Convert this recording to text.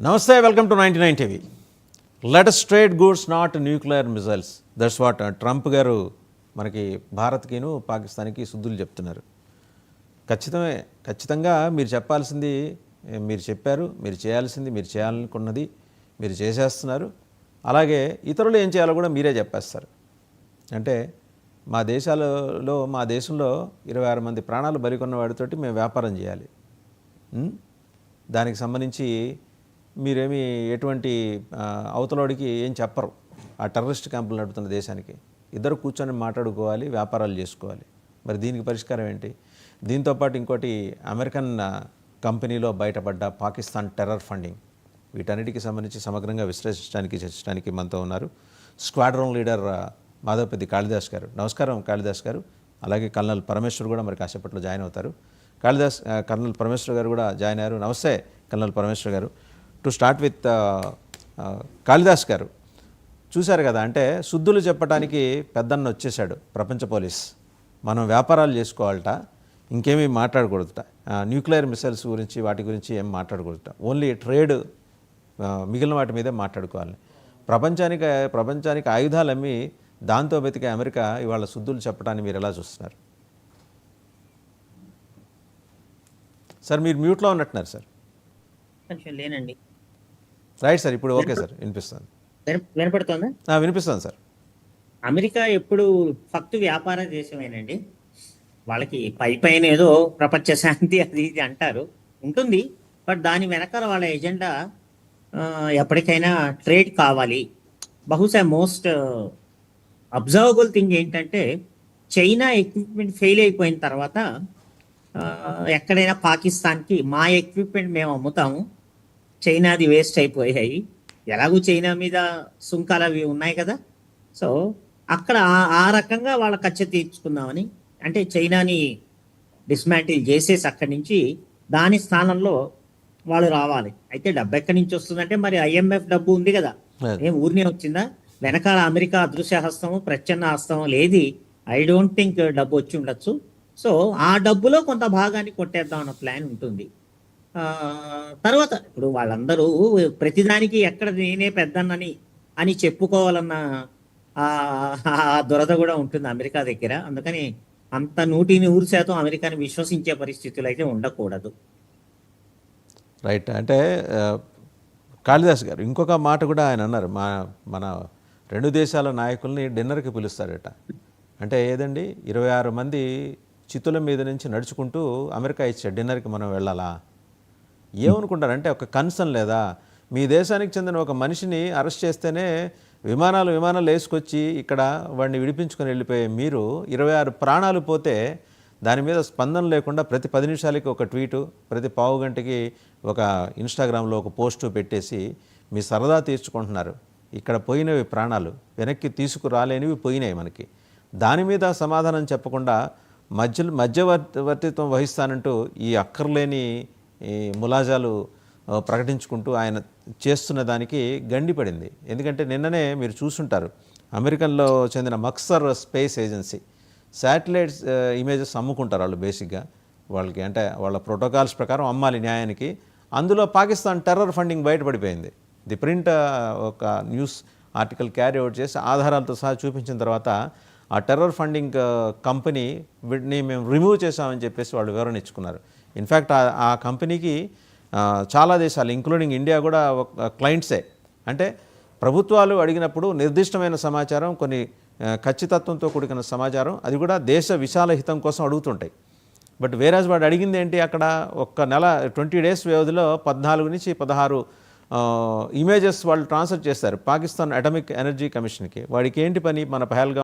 నమస్తే, welcome to 99 TV. Let us trade goods not nuclear missiles. That's what Trump గారు మనకి భారత్కిను పాకిస్తాన్కి శుద్ధులు చెప్తున్నారు. ఖచ్చితంగా మీరు చెప్పాల్సింది మీరు చెప్పారు, మీరు చేయాల్సింది మీరు చేయాలనుకున్నది మీరు చేసేస్తున్నారు. అలాగే ఇతరులు ఏం చేయాలో కూడా మీరే చెప్పేస్తారు. అంటే మా దేశంలో 26 మంది ప్రాణాలు బలికొన్న వాడితోటి మేము వ్యాపారం చేయాలి. దానికి సంబంధించి మీరేమి ఎటువంటి అవతలోడికి ఏం చెప్పరు. ఆ టెర్రరిస్ట్ క్యాంపులు నడుపుతున్న దేశానికి ఇద్దరు కూర్చొని మాట్లాడుకోవాలి, వ్యాపారాలు చేసుకోవాలి. మరి దీనికి పరిష్కారం ఏంటి? దీంతోపాటు ఇంకోటి అమెరికన్ కంపెనీలో బయటపడ్డ పాకిస్తాన్ టెర్రర్ ఫండింగ్, వీటన్నిటికి సంబంధించి సమగ్రంగా విశ్లేషించడానికి చర్చించడానికి మనతో ఉన్నారు స్క్వాడ్రన్ లీడర్ మాధవపెద్ది కాళిదాస్ గారు. నమస్కారం కాళిదాస్ గారు. అలాగే కల్నల్ పరమేశ్వర్ కూడా మరి కాసేపట్లో జాయిన్ అవుతారు. కల్నల్ పరమేశ్వర్ గారు కూడా జాయిన్ అయ్యారు. నమస్తే కల్నల్ పరమేశ్వర్ గారు. టు స్టార్ట్ విత్ కాళిదాస్ గారు, చూశారు కదా, అంటే శుద్ధులు చెప్పడానికి పెద్దన్న వచ్చేసాడు ప్రపంచ పోలీస్. మనం వ్యాపారాలు చేసుకోవాలట, ఇంకేమీ మాట్లాడకూడదుట, న్యూక్లియర్ మిసైల్స్ గురించి వాటి గురించి ఏం మాట్లాడకూడదుట, ఓన్లీ ట్రేడ్ మిగిలిన వాటి మీదే మాట్లాడుకోవాలి. ప్రపంచానికి ఆయుధాలు అమ్మి దాంతో బతికే అమెరికా ఇవాళ శుద్ధులు చెప్పడాన్ని మీరు ఎలా చూస్తున్నారు సార్? మీరు మ్యూట్లో ఉన్నట్టున్నారు సార్. లేనండి. రైట్ సార్, ఇప్పుడు ఓకే సార్, వినిపిస్తుంది. వినపడుతుందా? వినిపిస్తుంది సార్. అమెరికా ఎప్పుడు ఫక్తు వ్యాపార దేశమేనండి. వాళ్ళకి పైన ఏదో ప్రపంచ శాంతి అది ఇది అంటారు, ఉంటుంది. బట్ దాని వెనకాల వాళ్ళ ఎజెండా ఎప్పటికైనా ట్రేడ్ కావాలి. బహుశా మోస్ట్ అబ్జర్వబుల్ థింగ్ ఏంటంటే, చైనా ఎక్విప్మెంట్ ఫెయిల్ అయిపోయిన తర్వాత ఎక్కడైనా పాకిస్తాన్కి మా ఎక్విప్మెంట్ మేము అమ్ముతాము, చైనాది వేస్ట్ అయిపోయాయి, ఎలాగూ చైనా మీద సుంకాలు అవి ఉన్నాయి కదా, సో అక్కడ ఆ రకంగా వాళ్ళ కచ్చ తీర్చుకుందామని, అంటే చైనాని డిస్మాంటిల్ చేసేసి అక్కడి నుంచి దాని స్థానంలో వాళ్ళు రావాలి. అయితే డబ్బు ఎక్కడి నుంచి వస్తుందంటే, మరి IMF డబ్బు ఉంది కదా, ఏం ఊరినే వచ్చిందా? వెనకాల అమెరికా అదృశ్య హస్తము ప్రచ్ఛన్న హస్తము లేది. ఐ డోంట్ థింక్ డబ్బు వచ్చి ఉండొచ్చు. సో ఆ డబ్బులో కొంత భాగాన్ని కొట్టేద్దాం అన్న ప్లాన్ ఉంటుంది. తర్వాత ఇప్పుడు వాళ్ళందరూ ప్రతిదానికి ఎక్కడ నేనే పెద్దన్నని అని చెప్పుకోవాలన్న దురద కూడా ఉంటుంది అమెరికా దగ్గర. అందుకని అంత 100% అమెరికాని విశ్వసించే పరిస్థితులు అయితే ఉండకూడదు. రైట్. అంటే కాళిదాస్ గారు ఇంకొక మాట కూడా ఆయన అన్నారు, మన రెండు దేశాల నాయకుల్ని డిన్నర్కి పిలుస్తారట. అంటే ఏదండి, 26 మంది చిత్తుల మీద నుంచి నడుచుకుంటూ అమెరికా ఇచ్చే డిన్నర్కి మనం వెళ్ళాలా? ఏమనుకుంటారంటే, ఒక కన్సర్న్ లేదా? మీ దేశానికి చెందిన ఒక మనిషిని అరెస్ట్ చేస్తేనే విమానాలు వేసుకొచ్చి ఇక్కడ వాడిని విడిపించుకొని వెళ్ళిపోయే మీరు 26 ప్రాణాలు పోతే దాని మీద స్పందన లేకుండా ప్రతి 10 నిమిషాలకి ఒక ట్వీటు, ప్రతి పావు గంటకి ఒక ఇన్స్టాగ్రామ్లో ఒక పోస్టు పెట్టేసి మీ సరదా తీర్చుకుంటున్నారు. ఇక్కడ పోయినవి ప్రాణాలు, వెనక్కి తీసుకురాలేనివి పోయినాయి మనకి. దాని మీద సమాధానం చెప్పకుండా మధ్యవర్తిత్వం వహిస్తానంటూ ఈ అక్కర్లేని ఈ ములాజాలు ప్రకటించుకుంటూ ఆయన చేస్తున్న దానికి గండిపడింది. ఎందుకంటే నిన్ననే మీరు చూసుంటారు, అమెరికన్లో చెందిన మక్సర్ స్పేస్ ఏజెన్సీ శాటిలైట్స్ ఇమేజెస్ అమ్ముకుంటారు వాళ్ళు బేసిక్గా. వాళ్ళకి అంటే వాళ్ళ ప్రోటోకాల్స్ ప్రకారం అమ్మాలి న్యాయానికి. అందులో పాకిస్తాన్ టెర్రర్ ఫండింగ్ బయటపడిపోయింది. ది ప్రింట్ ఒక న్యూస్ ఆర్టికల్ క్యారీ అవుట్ చేసి ఆధారాలతో సహా చూపించిన తర్వాత ఆ టెర్రర్ ఫండింగ్ కంపెనీ వీటిని మేము రిమూవ్ చేసామని చెప్పేసి వాళ్ళు వివరణ ఇచ్చుకున్నారు. ఇన్ఫ్యాక్ట్ ఆ కంపెనీకి చాలా దేశాలు ఇంక్లూడింగ్ ఇండియా కూడా క్లయింట్సే. అంటే ప్రభుత్వాలు అడిగినప్పుడు నిర్దిష్టమైన సమాచారం, కొన్ని ఖచ్చితత్వంతో కూడిన సమాచారం, అది కూడా దేశ విశాల హితం కోసం అడుగుతుంటాయి. బట్ వేరాజ్ వాడు అడిగింది ఏంటి, అక్కడ ఒక్క నెల 20 డేస్ వ్యవధిలో 14 నుంచి 16 ఇమేజెస్ వాళ్ళు ట్రాన్స్ఫర్ చేస్తారు పాకిస్తాన్ అటామిక్ ఎనర్జీ కమిషన్కి. వాడికి ఏంటి పని, మన పహల్గాం